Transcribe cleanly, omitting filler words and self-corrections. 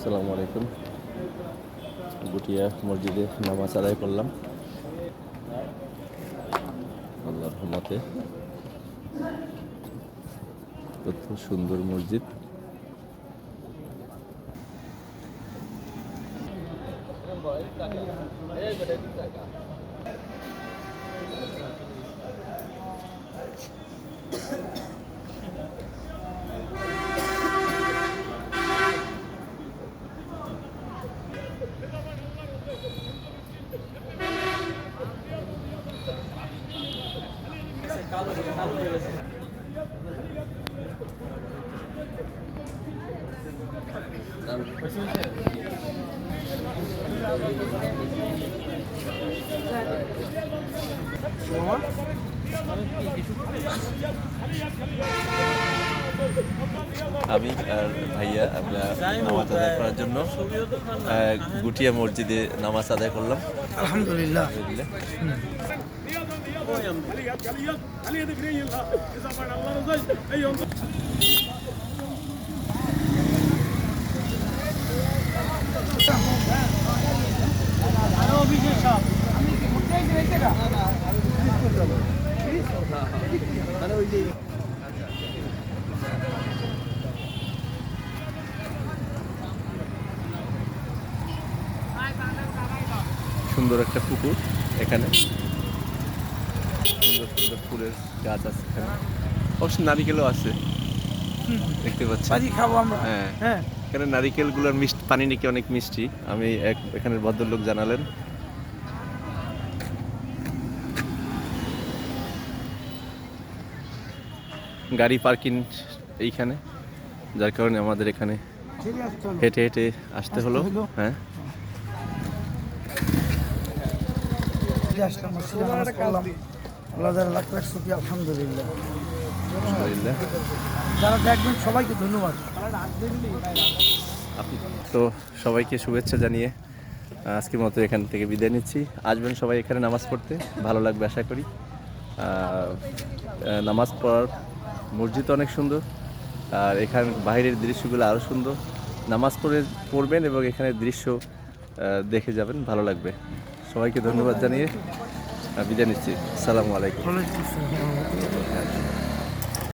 আসসালামু আলাইকুম। গুটিয়া মসজিদে নামাজ আদায় করলাম আল্লাহর রহমতে। কত সুন্দর মসজিদ। আমি আর ভাইয়া আমরা নামাজ আদায় করার জন্য গুটিয়া মসজিদে নামাজ আদায় করলাম আলহামদুলিল্লাহ। সুন্দর একটা পুকুর, এখানে সুন্দর সুন্দর ফুলের গাছ আছে, এখানে অবশ্য নারিকেলও আছে দেখতে পাচ্ছি। খাবো আমরা। হ্যাঁ, এখানে নারিকেলগুলোর মিষ্টি পানি নাকি অনেক মিষ্টি, আমি এখানের ভদ্রলোক জানালেন। গাড়ি পার্কিং এইখানে, যার কারণে আমাদের এখানে হেঁটে হেঁটে আসতে হলো। হ্যাঁ, আলহামদুলিল্লাহ। আলহামদুলিল্লাহ। যারা দেখবেন সবাইকে ধন্যবাদ। তো সবাইকে শুভেচ্ছা জানিয়ে আজকের মতো এখান থেকে বিদায় নিচ্ছি। আসবেন সবাই এখানে নামাজ পড়তে, ভালো লাগবে আশা করি। নামাজ পড়ার মসজিদ অনেক সুন্দর, আর এখান বাইরের দৃশ্যগুলো আরও সুন্দর। নামাজ পড়বেন এবং এখানে দৃশ্য দেখে যাবেন, ভালো লাগবে। সবাইকে ধন্যবাদ জানিয়ে বিদায় নিচ্ছি। আসসালামু আলাইকুম।